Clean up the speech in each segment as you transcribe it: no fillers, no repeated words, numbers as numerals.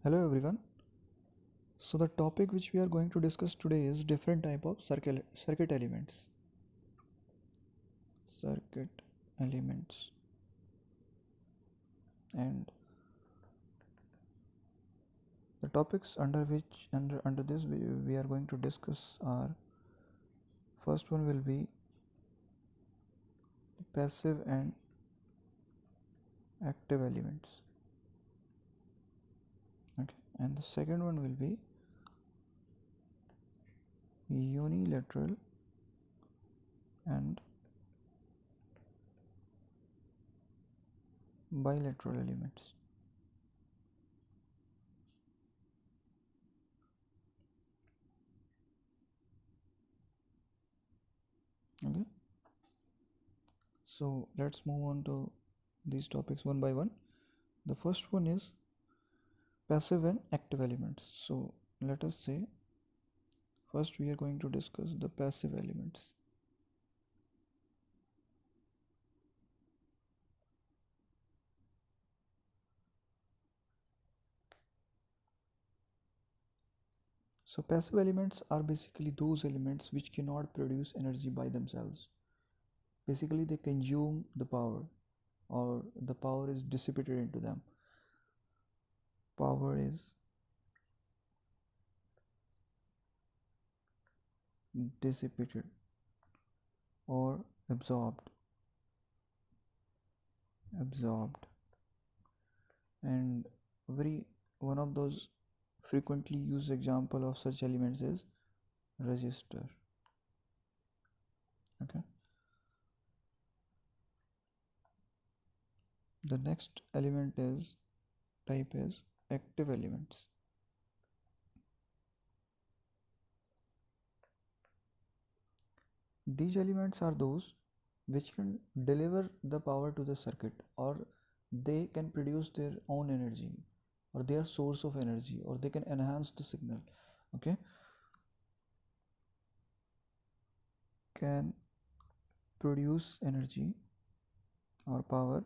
Hello everyone. So the topic which we are going to discuss today is different type of circuit elements. Circuit elements, and the topics under this we are going to discuss are: first one will be passive and active elements. Okay, and the second one will be unilateral and bilateral elements. Okay, so let's move on to these topics one by one. The first one is passive and active elements. So let us say first we are going to discuss the passive elements. So passive elements are basically those elements which cannot produce energy by themselves. Basically they consume the power, or the power is dissipated into them. Power is dissipated or absorbed. And very one of those frequently used example of such elements is resistor. Okay, the next element is type is active elements. These elements are those which can deliver the power to the circuit, or they can produce their own energy, or their source of energy, or they can enhance the signal. Okay, can produce energy or power,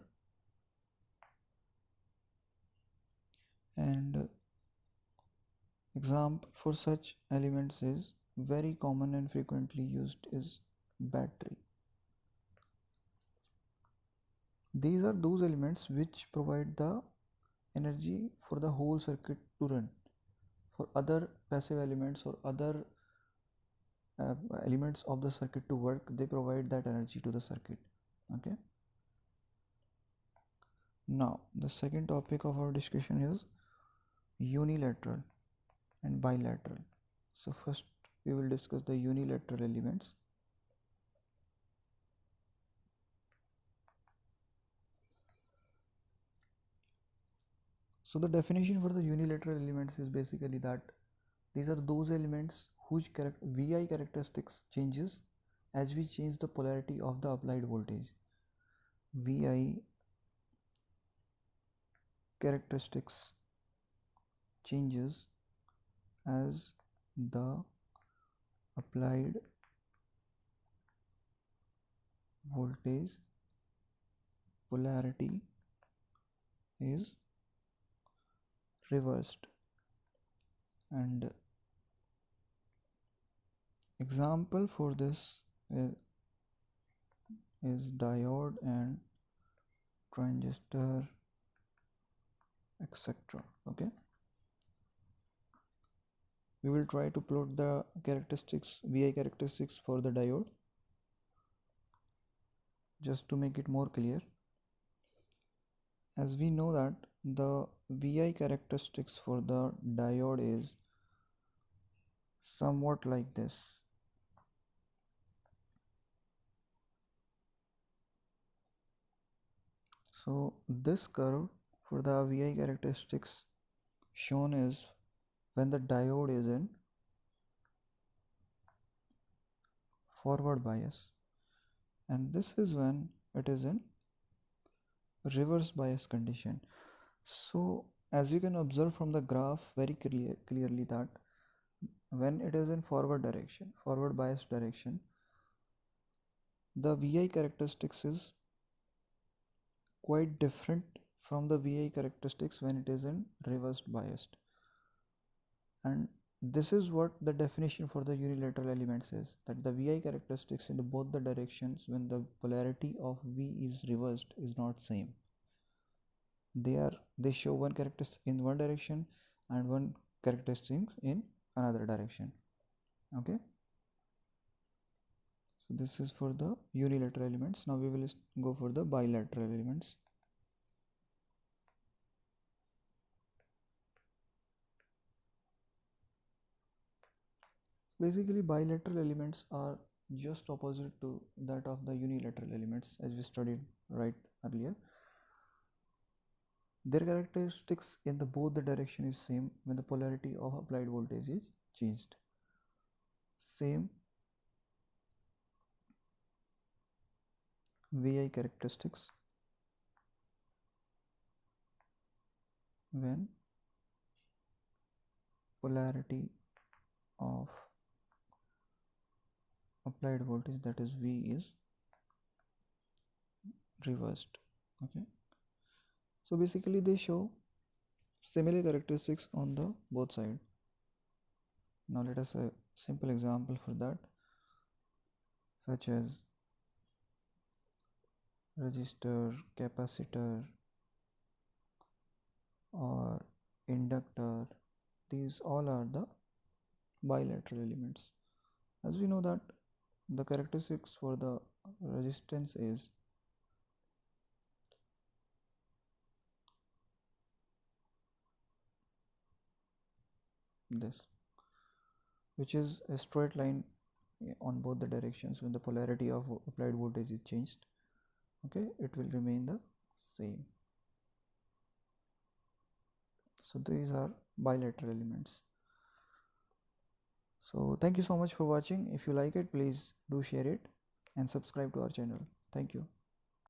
and example for such elements is very common and frequently used is battery. These are those elements which provide the energy for the whole circuit to run. For other passive elements or other elements of the circuit to work, they provide that energy to the circuit. Okay, now the second topic of our discussion is unilateral and bilateral. So first we will discuss the unilateral elements. So the definition for the unilateral elements is basically that these are those elements whose VI characteristics changes as we change the polarity of the applied voltage. VI characteristics changes as the applied voltage polarity is reversed. And example for this is diode and transistor, etc. Okay, we will try to plot the characteristics, VI characteristics for the diode, just to make it more clear. As we know that the VI characteristics for the diode is somewhat like this. So this curve for the VI characteristics shown is when the diode is in forward bias, and this is when it is in reverse bias condition. So as you can observe from the graph very clearly that when it is in forward bias direction, the VI characteristics is quite different from the VI characteristics when it is in reversed biased. And this is what the definition for the unilateral elements is, that the vi characteristics in the both the directions when the polarity of v is reversed is not same. They show one characteristic in one direction and one characteristic in another direction. Okay, so this is for the unilateral elements. Now we will go for the bilateral elements. Basically, bilateral elements are just opposite to that of the unilateral elements, as we studied right earlier. Their characteristics in the both the direction is same when the polarity of applied voltage is changed. Same VI characteristics when polarity of applied voltage, that is V, is reversed. Okay, so basically they show similar characteristics on the both side. Now let us a simple example for that, such as resistor, capacitor, or inductor. These all are the bilateral elements. As we know that the characteristics for the resistance is this, which is a straight line on both the directions. When the polarity of applied voltage is changed, okay, it will remain the same. So these are bilateral elements. So thank you so much for watching. If you like it, please do share it and subscribe to our channel. Thank you.